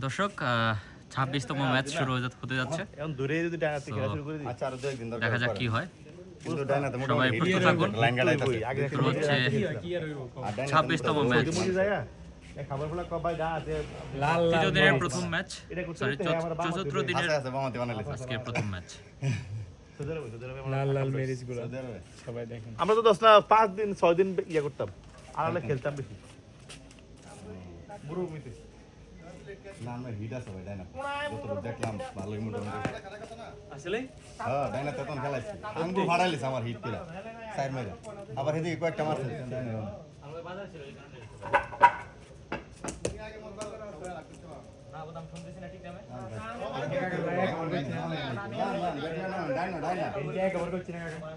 দর্শক 26তম ম্যাচ শুরু হতে যাচ্ছে। এখন দূরে যদি ডাইনার থেকে খেলা শুরু করে দিই। আচ্ছা আর দুই দিন দেখা যাক কি হয়। কিন্তু ডাইনাতে সবাই মোটামুটি প্রস্তুত থাকুন। লাইন গাড়াইতেছে আগে শুরু হচ্ছে 26তম ম্যাচ। মুজি যায় এই খাবার ফলা কবাই দা আছে লাল লাল তৃতীয় দিনের প্রথম ম্যাচ, এটা করতে সরি হচ্ছে আমার বাবা 34 দিনের আছে বামাতে বানাইছে আজকে প্রথম ম্যাচ। লাল লাল মেরিচ গুলো সবাই দেখেন। আমরা তো 10 না 5 দিন 6 দিন ইয়া করতাম আর আমরা খেলতাম বেশি বুড়ো মিতে না আমরা হিট আছে ভাই ডাইনা যতটুকু দেখলাম ভালোই মোটামুটি আসলে হ্যাঁ ডাইনা তখন খেলাইছে আঙ্গুর ফাড়াইলিস আমার হিট কিলা সাইড মেরে আবার এদিকে কয়েকটা মারছে ডাইনা আমরা বাজার ছিল এই কারণে না বদাম ফোন দিছি না ঠিক টাইমে। ডাইনা ডাইনা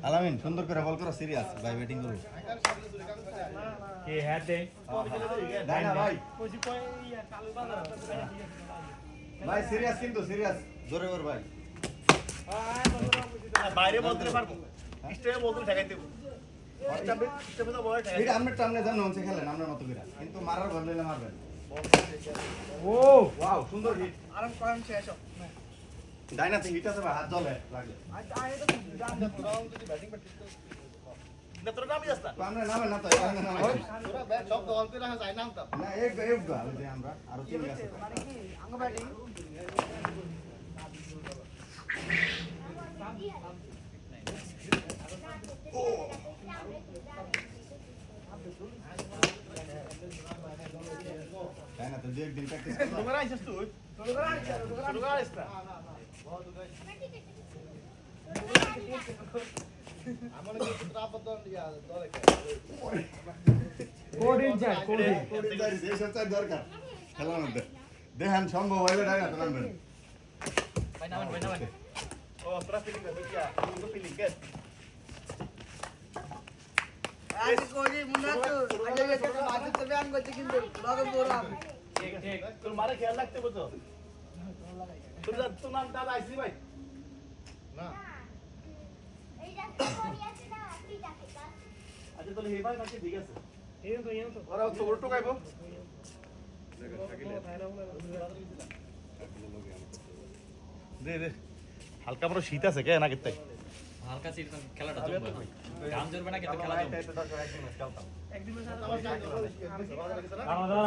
আলামিন সুন্দর করে বল করো সিরিয়াস ভাই ব্যাটিং করো কে হ্যাট দে ডাইনা ভাই ভাই সিরিয়াস কিন্তু সিরিয়াস জোরে কর ভাই বাইরে বলতে পারবো স্টেজে বলতে ঠেকাইতে স্টেজে তো বল ঠেকাই এটা আমরা টামনে জানো হচ্ছে খেলেন আমরা মত করে কিন্তু মারার বদলে মারবেন ও ওয়াও সুন্দর হিট আরাম করাম শেষ হোক ডাইনাতে হিট আছে ভাই হাত জ্বলে লাগে না তোর নামই আসতা তো আমরা নামে না তো এখানে নামে তোরা ব্যাট সব দল করে রাখা যায় নামতাম না এক এক গাল যে আমরা আর তিন আছে মানে কি আঙ্গ ব্যাটিং ডাইনাতে দুই একদিন প্র্যাকটিস করব তোমরা আইছস তুই তোমরা আইছস না আমার কি তোরা আপাতত দিয়া দলে কোড ইনচার্জ কোড এই সপ্তাহে দরকার খেলার মধ্যে দেখেন সম্ভব হইলে ডাইনাতে নামবেন ভাই নামেন ও তোরা ফিলিং করবি কি তো ফিলিং কে আজ কোজি মুন্না তো আগে গেছে বাজে তো ব্যায়াম করতে কিন্তু লগে পড়াম ঠিক তোর মারে খেয়াল রাখতে বলছো তোর নাম দাদা আইছি ভাই না আচ্ছা তাহলে হেবাই কাছে ঠিক আছে ওরা তো ওর টোকাইবো দে দে হালকা বড় শীত আছে কে না কিত্তাই হালকা সিট খেলাটা জমবে না, গান জমবে না কিন্তু খেলা জমবে।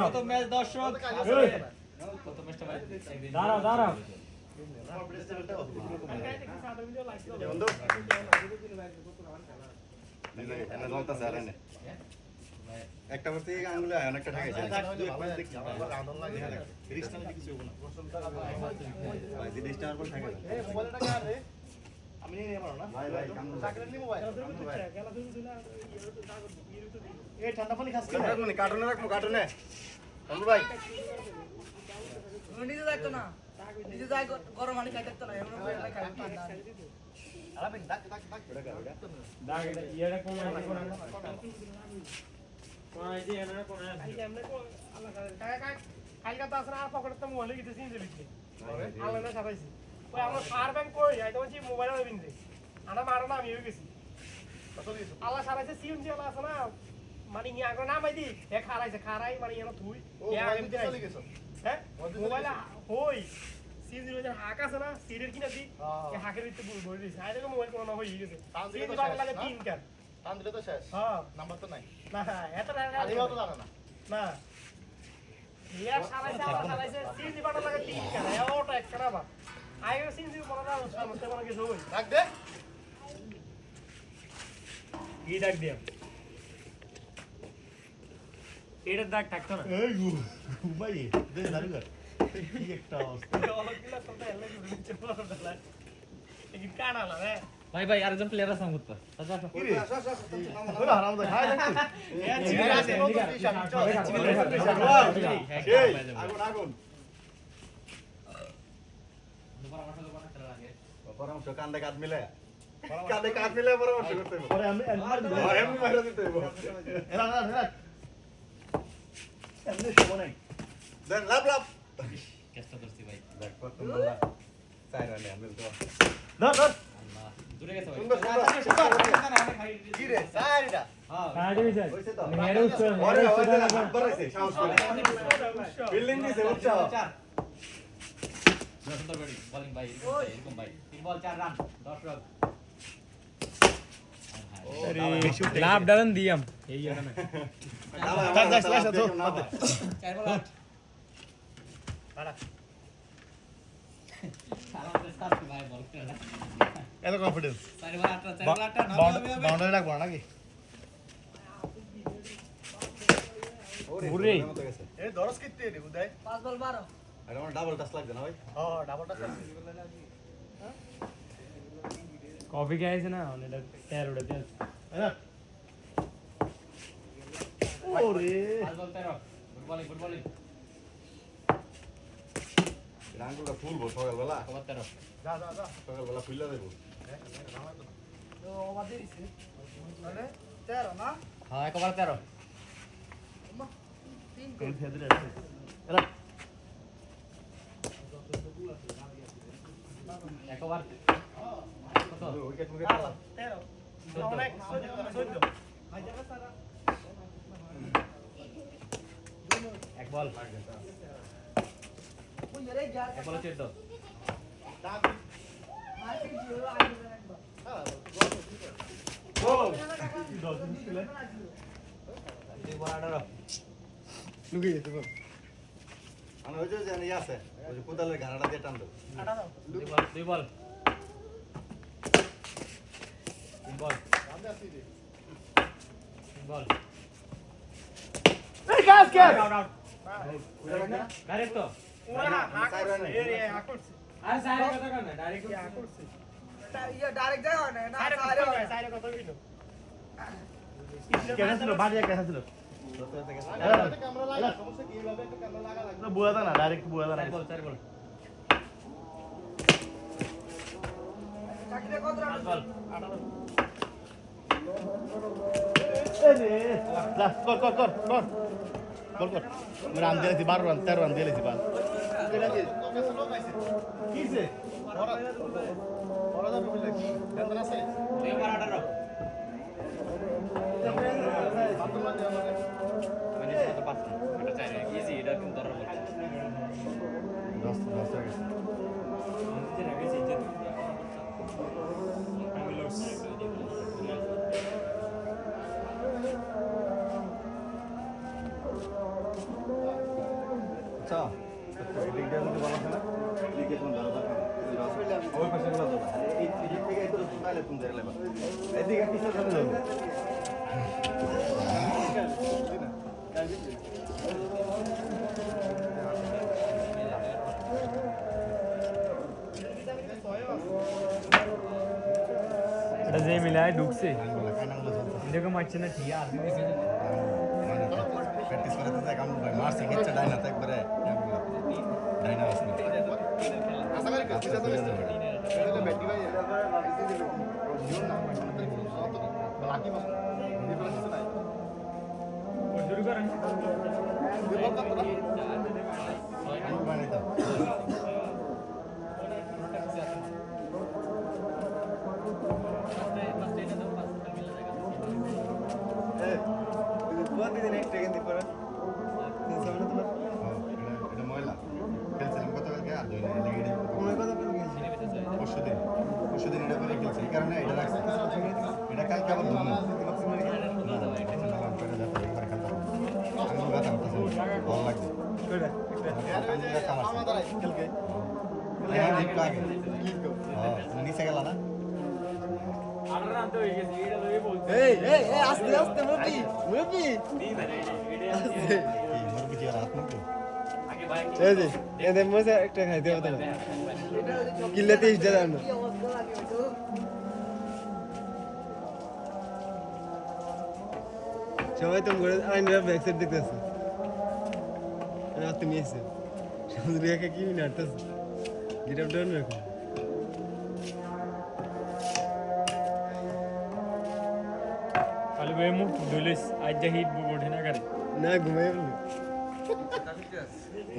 প্রথম ম্যাচ দর্শক প্রথম ম্যাচটা ভাই একদিন দাঁড়াও দাঁড়াও এনে জলতাছে আর এনে একটা করতে আঙ্গুলে অনেকটা ঠেকেছে ভাই দিদিস টার পর ঠেকে আমি নিয়ে পারো না ভাই ভাই কাম এই ঠান্ডা পানি খাস কি কার্টুনে রাখবো কার্টুনে বন্ধু ভাই নিজে যাইতো না নিজে যাই গরম পানি খাইতে তো না এমন করে খাই ঠান্ডা আলামিন ডাক দাগ ইয়ারে কোন আছে কোন আছে এনারে কোন আছে কালকে তো আসলে আর পকেটে তো মোবাইল গেছে সিন দিবি আলো না সারাইছি ওই আমার পাওয়ার ব্যাংক কই আইতো বলছি মোবাইল হইবিন রে আনা মারো না আমি হয়ে গেছি আল্লাহ সারাইছে সিম যে আল্লাহ আছে না মানে ইয়া আগে না মাইদি এ খারাই মানে ইয়া থুই এ আগে চলে গেছে হ্যাঁ মোবাইল হই সিম দিলে হাক আছে না সিডের কিনা দি এ হাকের ভিতরে বই দিছে আই দেখো মোবাইল কোনো না হই গেছে সিম দিবা লাগে 3 কান টান দিলে তো শেষ হ্যাঁ নাম্বার তো নাই না এত আদিও তো জানে না না ইয়া সারাইছে আবার সারাইছে সিন দিবাটা লাগে 3 কান ওটা এক কানা বা আইগো সিন দিব বড় না সমস্যা মনে কিছু হই ডাক দে কি দাগ দিও এটার দাগ থাকতো না এই ভাই দে জারুগার কি একটা অবস্থা অলগিলা তো এলে দিচ্ছে বড় দলা এই কানা না রে ভাই ভাই আরেকজন প্লেয়ার আছে আমার তো আচ্ছা আসো আসো ওরা হারাম দে খায় দেখি এ চিনি আছে আগুন আগুন পরামর্শ কান্দে কাঁধ মিলে পরামর্শ করতে হবে পরে আমি মার দিব এমনি মারা দিতে হবে এরা এমনি সময় নাই দেন লাভ লাভ চেষ্টা করছি ভাই। দেখ কত বলা চাই রানে আমি তো ধর ধর আল্লাহ দূরে গেছে ভাই। সুন্দর কি রে সাইডা কাজ হইছে হইছে তো মেরে উঠছে ওরে ওরে না বাড়াইছে সাহস করে বিল্ডিং দিছে উচ্চ সুন্দর ব্যাটিং বোলিং ভাই এরকম ভাই 3 বল 4 রান 10 রান লাভ ডারন দিয়াম এই ইয়ার না 4 বল 8 আমাদের সাথে ভাই বল করে না এত কনফিডেন্স 4 বল 8 4 বল 8 না বাউন্ডারি রাখবো নাকি ওরে এ দরস কিত্তে রে উদয় 5 বল 12 এটা আমার ডাবল টাচ লাগবে না ভাই হ্যাঁ ডাবলটা চাই কফি খাইছে না এটা স্যার ওটাতে আছে ওরে 5 বল 13 গুড বোলিং আঙ্গুলটা ফুলবো সকালবেলা কবার 13 যা যা যা সকালবেলা ফুললা দেবো তো ওভার দিছে মানে 13 না হ্যাঁ কবার 13 3 কোন গোল ফেদরে আছে এরা একবার কত উইকেট মুকে 13 অনেক 14 এক বল ওই রে যা এক বল 14 মার্কেট জিরো আগে একবার দুই বল 18 লুকিয়ে যেতে বল আমি ওই যে জানি আছে ওই যে কোদালের ঘাড়াটা দিয়ে টান দেবো দুই বল 3 বল 3 বল এই গাছ কে আউট ডাইরেক্ট তো ওরা এ করছে আরে সাইরে কথা কর না ডাইরেক্ট করছে ইয়া ডাইরেক্ট যায় না না সাইরে সাইরে কথা সাইরে কথা কইলো কেন ছিল বাড়ি কেন ছিল ক্যামেরা লাগা সমস্যা কি ভাবে একটা ক্যামেরা লাগা লাগবে বুয়া দা না ডাইরেক্ট বুয়া দা না 4 বল চাকরি কত রান 5 বল এই রে যা কর কর কর কর কর কর রান দিয়েছি 12 রান 13 রান দিয়েছি বাস এটা কি কিছে ওরা যাবে বলে কি টেনশন আছে দুই বল 18 আমি নিজে তো পাস না এটা চাই ইজি এটা কিন্তু ধরার বল 10 হয়ে গেছে নিজে না গেছি ইজ্জত আমি লস আচ্ছা এদিকটা যদি বলা হয় না এদিকে তুমি ধরো ওই পাশে গুলো ধরো এই দিক থেকে একটু তাহলে তুমি ধরে নেবা এদিকে পিছনে চলে যাবে এটা যে মিলায় ঢুকছে আঙ্গুল কানাগুলো চলতেছে দেখো মারছে না ঠিক আছে মানে প্র্যাকটিস করতে যায় কামড় ভাই মারছে কিচ্ছু ডাইনা তো একবারে ডাইনা আসবে আশা করি কাজ করতে যাবে এটা ব্যাটি ভাই বাকি বস ডিফারেন্স নাই শুরু করেন মানে তো প্রতিদিন একটা কিন্তু করে এটা ময়লা খেলছিলাম গতকালকে আর দুই দিন লেগে পরশুদিন এটা করে খেলছি এই কারণে এটা রাখছি এটা কালকে আবার ধরুন ভালো লাগছে নিচে গেল না আস্তে আস্তে মুভি মুভি মুরগি কি রাত নাকি আগে ভাই এই যে এদের মধ্যে একটা খাইতে হবে না কিল্লে 30 টাকা না কি অবস্থা লাগে তো সবাই তো ঘরে আইনরা ব্যাক সাইড দেখতেছে রাত তুমি এসে সমুদ্রে কি নাড়তেছে গিটার ডাউন রাখো কালি ভাই মুখ ধুলিস আজ যা হিট ওঠে না করে না ঘুমাই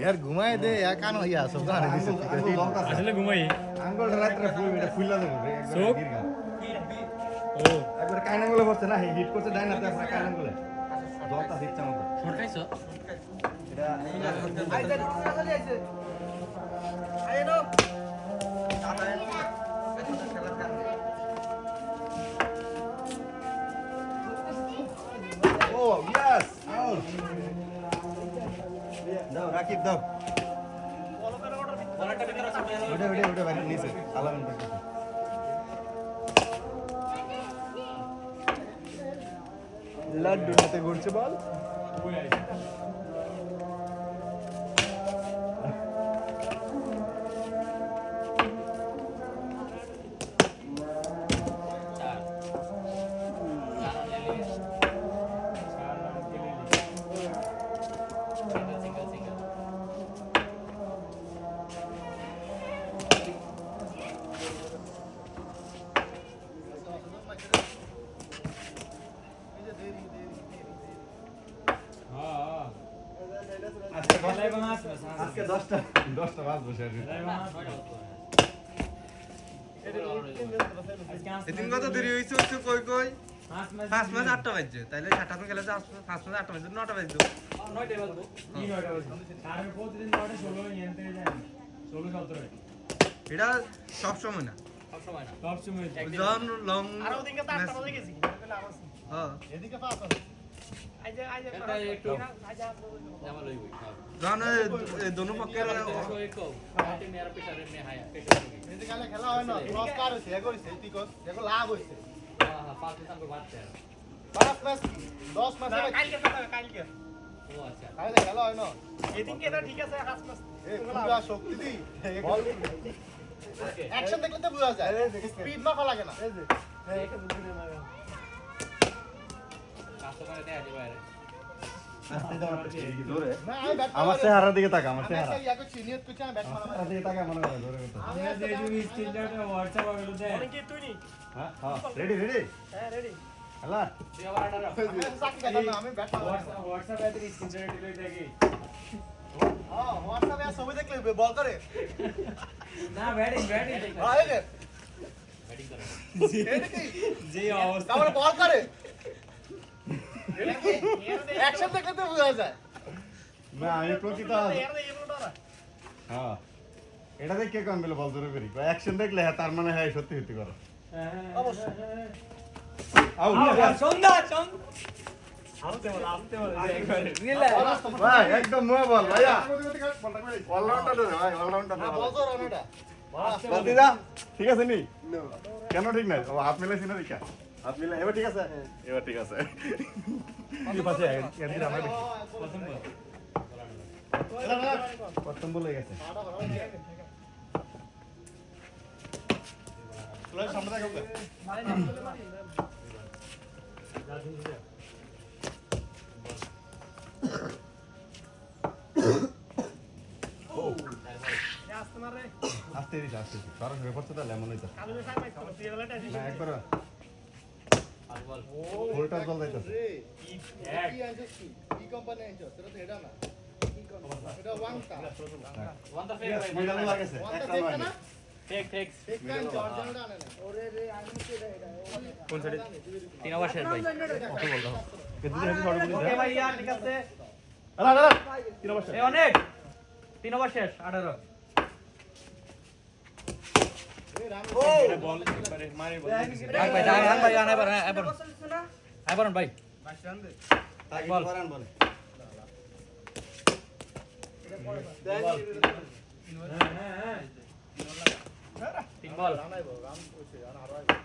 यार घुमाए दे या कान या सब गाने दिसे আসলে ঘুমাই আঙ্গুল রাত্রে এটা ফুললা দেবো চোখ? ও একবার কাইনাগুলো বসছে না হিট করছে ডাইনা তো আপনার কাইনাগুলো জলটা দিচ্ছে আমাদের শর্টাইছো এটা আইতে না চলে যাচ্ছে আই নো দাও রাকিব দাও বলকের অর্ডার বলারটা ভিতরে আছে ওটা বাইরে নিচে আলামিন দেখো লাড্ডু হাতে ঘুরছে বল চার সিঙ্গেল সিঙ্গেল আজকে 10টা বাজবো স্যার এদিন কত দেরি হইছে হচ্ছে কই কই 5 মাস 8টা বাজছে তাইলে 7টা খেলে 5 মাস 8টা বাজছে 9টা বাজছে 9টা বাজবো আমি প্রতিদিন 9টা 16 এখান থেকে যাই 16 17 এটা সব সময় না সব সময় না সব সময় জন লং আর ওদিকে তো 8টা বাজে গেছি তাহলে আমার হ্যাঁ এদিকে পাস আছে আইজে এটা একটু আইজে জামা লইবই জন दोनों পক্ষের দেখো একো পার্টি মেরা প্রেসারে মে হায়া প্রেসার এদিকে গেলে খেলা হয় না ক্রস কার হইছে এগো হইছে টিকস এগো লাভ হইছে হ্যাঁ পাঁচ দিন করে বাড়ছে 5 ম্যাচ 10 ম্যাচ কালকে ও আচ্ছা তাহলে খেলা হয় না এদিকে এটা ঠিক আছে হাস মাস এই পুরা শক্তি দি বল ওকে অ্যাকশন দেখলে তো বোঝা যায় স্পিড মাফা লাগে না কাস্টমারে দেয়া যাবে আরে জোরে না আমি ব্যাট আমার চেহারার দিকে তাকা আমার আমি চেহারা একটা ইয়াকে চিনিয়ত করছি আমি ব্যাট মারা চেহারার দিকে তাকা মনে করে জোরে কথা আমি যে তুমি স্ক্রিনশটে WhatsApp এ গেলো দেখ অনেক কি তুই নি হ্যাঁ রেডি হ্যাঁ রেডি খেলা তুই আবার আডার সাকি কথা না আমি ব্যাট মারা WhatsApp এ তুই স্ক্রিনশট দিলে দেখি হ্যাঁ হোয়াটসঅ্যাপে ছবি দেখলে বল করে না ব্যাটিং হ্যাঁ এই যে ব্যাটিং করে এটা কি যে অবস্থা তারপরে বল করে এটা কি অ্যাকশন দেখলে তো বোঝা যায় না আমি প্রকৃত হ্যাঁ এটা দেখে কোন বলে বল জোরে করি অ্যাকশন দেখলে হ্যাঁ তার মানে হ্যাঁ সত্যি সত্যি করো অবশ্যই আউট সন্ধ্যা ভাই একদম নো বল ভাইয়া অলরাউন্ডার দে ভাই অলরাউন্ডার দে বল জোর অনেকটা বলতি দা ঠিক আছে নি কেন ঠিক নাই ও হাত মিলাইছি না দেখা হাত মিলাই এবার ঠিক আছে এবার ঠিক আছে কি পাশে এদিন আমার প্রথম বলে গেছে তোর সামনে থাকো আস্তে দিস আস্তে সরাসরি পড়ছে তাহলে এমন হইতো না একবার আর বল ফুলটা জল যাইতেছে কি আনছিস কি কোম্পানি আনছিস তোরা তো এটা না এটা ওয়াংটা ওয়ান দা ফেক মিডল লাগেছে ওয়াংটা একটা দেখতে না নয় ফেক ফেক ঠিক কাজ অরিজিনালটা আনে না ওরে রে আমি তো এটা কোন সাইডে 3 ওভার শেষ ভাই কত বলতো কেদিন হেডি শর্ট বলি ওকে ভাই ইয়ার ঠিক আছে আলা আলা 3 বছর এই অনেক 3 ওভার শেষ 18 ভাই ভাই দাঁড়ান ভাই আনে পারেন এবার এবার ভাই তাকে বল। করান বলে তিন বল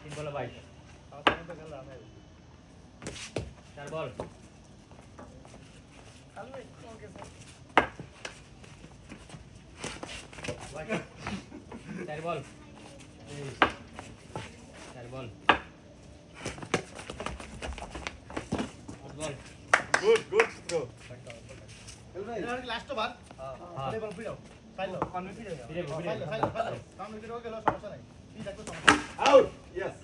তিন বলে ভাই 4 বল চার বল 4 বল 5 বল গুড গুড থ্রো এটা লাস্ট ওভার হ্যাঁ বল ফিরাও ফাইল কনফিডেন্ট হয়ে ফিরে যাও ফিরে ফাইল ফাইল কাম ভিডিও গেল সমস্যা নাই ঠিক আছে সমস্যা আউট ইয়েস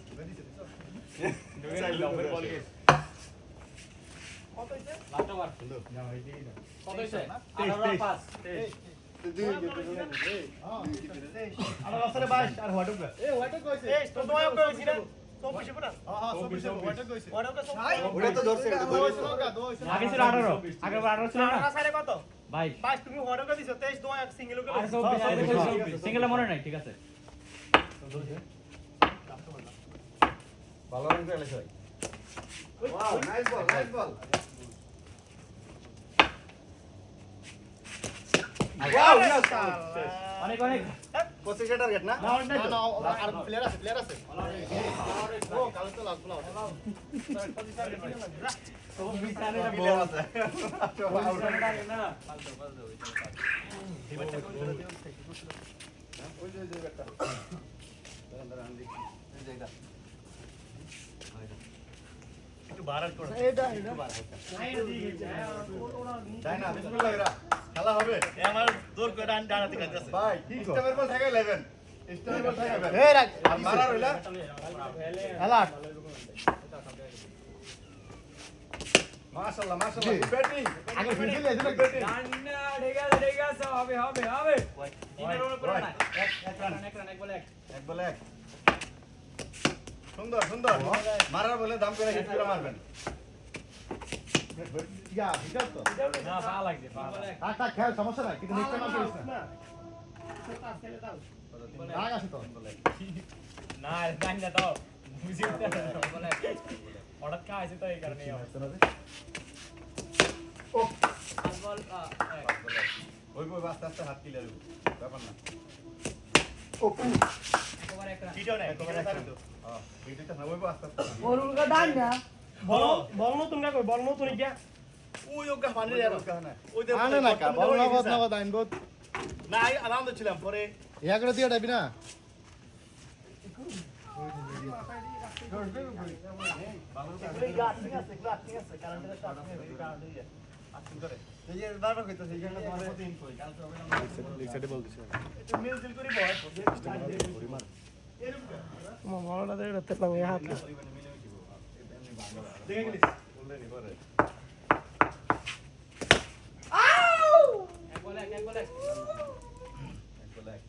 লাস্ট ওভার কত হইছে 18 পাস 23 আর রাস্তায় বাইশ আর হোয়াটসঅ্যাপ এ হোয়াটসঅ্যাপ কইছে এই তো দয়া করে ছিল তো পিছে পড়া হ্যাঁ হোয়াটসঅ্যাপ কইছে ওটা তো ওটা তো ধরছে এটা ধরে আগে ছিল 18 আগে 18 ছিল না না সাইরে কত ভাই বাইশ তুমি ওটা করে দিছো 23 দোয়া এক সিঙ্গেল করে আর সব সিঙ্গেল মনে নাই ঠিক আছে ভালো রান করে ভাই ওয়াও নাইস বল অনেক অনেক পঁচিশের টার্গেট না না আর প্লেয়ার আছে ও কাল তো লাস্ট বলা প্লেয়ার আছে ওই যে ব্যাটটা একটু বাড়ার করে এটা ডাইনা বিসমিল্লাহ খেলা হবে এ আমার দৌড় করে ডানা থেকে যাচ্ছে ভাই স্টেপের বল থেকে 11 স্টেপের বল থেকে 11 এই রাখ আর মারা হইলা খেলা মাশাআল্লাহ মাশাআল্লাহ ব্যাটিং আগে ফিল্ডিং এদিকে ব্যাটিং ডান্না ঠিক আছে হবে হবে হবে তিনের ওভার করে না এক রান এক বলে এক বলে এক সুন্দর সুন্দর মারার বলে দাম করে হিট করে মারবেন ইয়া ভিতর তো না পা লাগছে পা টাকা খেল সমস্যা নাই কিন্তু নিচে না করিস না রাগ আছে তো না ডান্না দাও বুঝি বলে হঠাৎ কা আছে তো এই কারণে ও বল ওই ওই আস্তে আস্তে হাত কিলে দেব ব্যাপার না ও ওভার এক রান কিটাও নাই কিটাও নাই তো হ্যাঁ ভিডিওটা না ওই আস্তে আস্তে বলুন কা ডান না বল নতুন না কই বল নতুন গিয়া ওই ওগা পানি রে না ওই দে আনে না কা বল না কথা না কথা আইন বহুত না আরাম ছিলাম পরে ইয়া করে দিয়া ডাবি না এই যে বারবার কইতো সেই জন্য তোমার প্রতি ইনফো কাল তো হবে না লিগ সাইডে বল দিছে একটু মিল জিল করি বয় বলটা দে রাতে লাগে হাত দেখে গেলিস বললেনি পরে এক বলে এক বলে এক বলে এক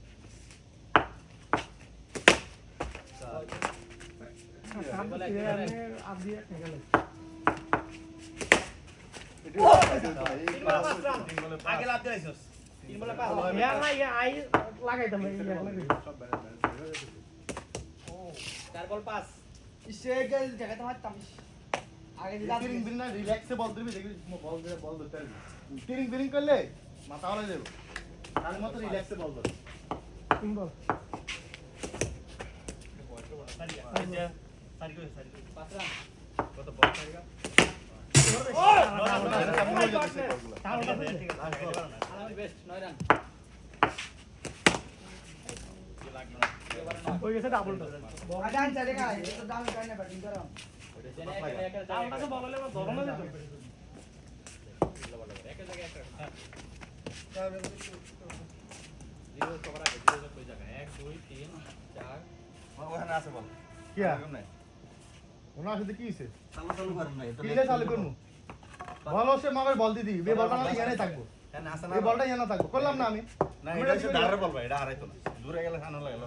আপ দিয়ে গেল আগে লাভ দিলাইছস তিন বলে পাস ইয়া না ইয়া আই লাগাইতাম ইয়া লাগাই চার বল পাস সে গেল জায়গা তোমার তাম আগে দিলা টিরিং বিরিং না রিল্যাক্সে বল দিবি দেখবি বল দিয়ে বল ধরতে পারবি টিরিং বিরিং করলে মাথা হলে দেব তার মতো রিল্যাক্সে বল ধর তিন বল পাঁচ রান কত বল খাইগা আলামি বেস্ট 9 রান ওই গেছে ডাবল ডান চলে গা তো ডান কানে ব্যাটিং করো জেনে এক আমরা তো বললে ধরনা দিত এক জায়গায় এক রান জিরো কভার আগে জিরো কই জায়গা 1 2 3 4 ওখানে আছে বল কি নাই ওনা সাথে কি হইছে চালু চালু করেন না এটা কিলে চালু করমু বল সে মামার বল দিদি বে বলটা না ইয়ানে থাকবো এখানে আছে না এই বলটা ইয়ানে থাকবো করলাম না আমি না এটা হচ্ছে দাঁড়ার বল ভাই এটা হারাইতো না দূরে গেলে খানো লাগে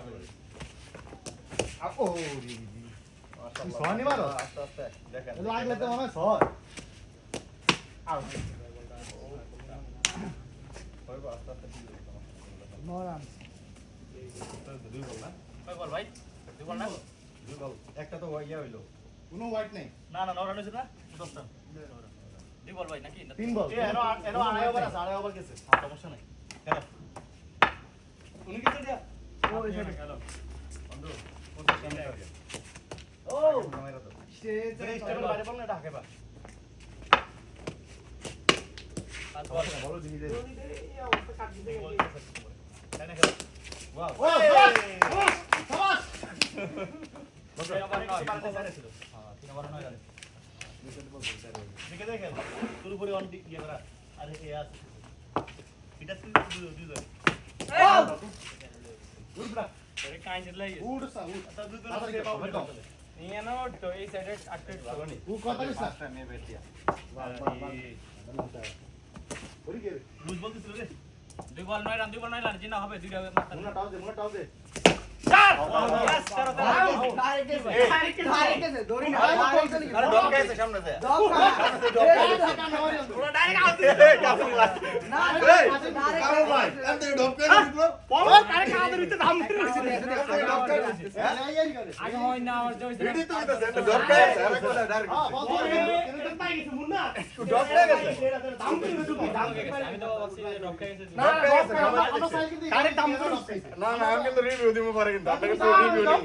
ও রি তুই সোহানি মারো? আস্তে আস্তে দেখেন লাগলে তো মনে হয় সর আউট হইবো আস্তে আস্তে মোরাম দুই বল না কয় বল ভাই দুই বল না দুই বল একটা তো ইয়া হইলো কোনো হোয়াইট নেই না না 9 রান হইছে না 10টা দুই বল ভাই নাকি তিন বল এনো আড়াই ওভার আছে আড়াই ওভার গেছে সমস্যা নাই খেলো উনি কিছু দিয়া ও এই সাইডে বন্ধু ও ক্যামেরা তো সে স্টেবল বাইরে বল না ঢাকে বা পাঁচ বল বলো দিই দে এই অবস্থা কাট দিতে গেল তাই না খেলো ওয়াও ও সাবাস তিন ওভার 9 ছিল হ্যাঁ 3 ওভার 9 রান দেখে দেখেন পুরোপুরি অন ইয়ে করা আরে এ আছে এটা দুই দুই উড়া আরে কাইন দিলাই উড় সা উড় তা দুই দুই কে পাবো নিয়ে নাও তো এই সাইডে আটকে লাগনি ও কথা লিস না মে বেটিয়া ওরি কে লুজ বলতেছিল রে দুই বল 9 রান জিনা হবে দুইটা মারতে মুনা টাও দে यस करो ডাইরেক্ট দৌড়ি না আরে ডক গেছে সামনে যায় পুরো ডাইরেক্ট আউট কাফু না কামু ভাই এত ডক করে দিলো ওরে কারে কাদের ভিতরে দাম করে রইছে আগে হয় না আমার জয় ভিডিও তো হইতাছে একটা ডট খায় আর একটা ডাইরেক্ট এটা পাই গেছে মুন্না ডট খায় গেছে দাম করে রইছে দাম করে আমি তো ভাবছি যে ডক খেয়ে গেছে না কারে দাম করে রইছে না না আমি কিন্তু রিভিউ দিব পরে কিন্তু আপনাকে রিভিউ দিব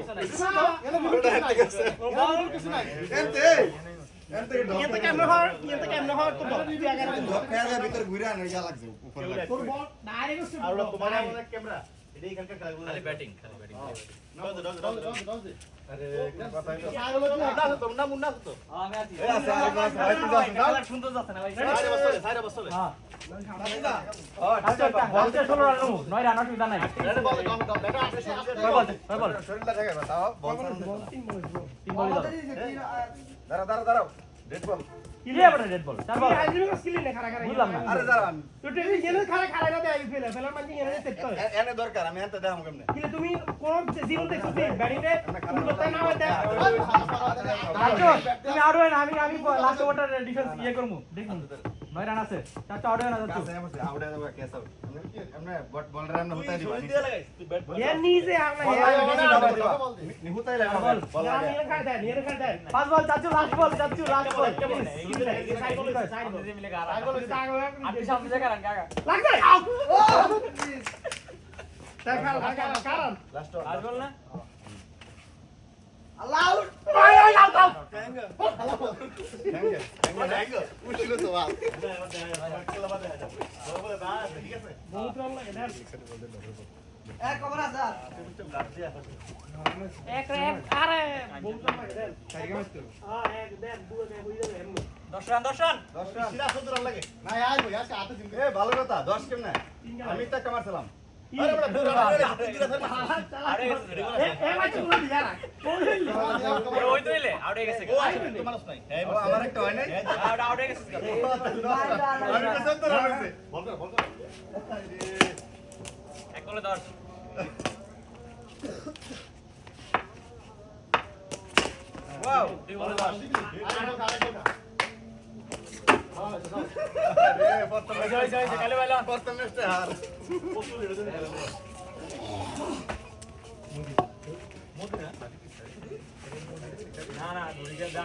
এনতে এনতে ইয়েতে কেমনে হয় তো বল ডট খায় যায় ভিতর ঘুরে আনে যা লাগছে উপর লাগছে তোর বল ডাইরেক্ট আর ওটা তোমার আমাদের ক্যামেরা এটা এখানকার খেলাগুলো খালি ব্যাটিং খালি ব্যাটিং আরে কথা হইলো তোমরা মুন্না তো আমি আছি এই আছে আর আছে ভাই তুই যাস না সুন্দর যাচ্ছে না ভাই সাইরে বসলে হ্যাঁ বলতে 16 রান নু 9 রান অসুবিধা নাই কয় বল শরীরটা ঠেকে তাও বল তিন বল দাও দাঁড়াও ডেড বল কি রে বড় রেড বল চার বল আইজিবি স্কিল নে খারা খারা বুঝলাম না আরে দাঁড়ান তো টেলি জেনে খারা খারা না দেয় ফেলে ফেলার মানে এনে সেট করে এনে দরকার আমি এনতে দেখাম কেমনে কিন্তু তুমি কোন জীবন দেখছো ব্যাটিং এ তুমি কোথায় না হয় দেখ আচ্ছা তুমি আউট হয় না আমি লাস্ট ওভারটা ডিফেন্স ইয়ে করমু দেখুন 9 রান আছে চারটা আউট হয় না যাচ্ছে কাছে আমছে আউটে যাবে কেস আউট আমরা বট বলরে আমরা হুতাই দিবা এ নিজে আমরা নি হুতাই লাগা বল আমি এর খাই দেয় এর খাই দেয় 5 বল চাচু লাস্ট বল সাইড বল मिलेगा আপনি সামনে জায়গা রান কাকা লাগ যায় কারণ লাস্ট আজ বল না আল্লাহ থ্যাঙ্ক ইউ উঠলো তো বাস বহুত রান লাগে দেখ এক খবর আছে এক আরে বহুত রান লাগে দেখ হ্যাঁ এক দেখ দুটো দেখ হই যাবে এমনি 10 রান 10 রান 10 রান সিরা সদর লাগে না আজ ভাই আজকে হাতে দিন এ ভালো কথা 10 কেমনে আমি তো কামারছিলাম আরে বড় দূর হাতে দিরা ফেল আরে এ ভাই তুমি দিয়া রাখ ওই তো এলে আউট হয়ে গেছে ও আসলে তো মানুষ নাই ও আমার একটা হয় নাই আউট হয়ে গেছে আমি তো সত্তর রান হইছে বল কর এক বলে 10 ওয়াও দুই বলে 10 আরে প্রথম কালে বাইলা প্রথম ম্যাচে হার না না দুই গেল 10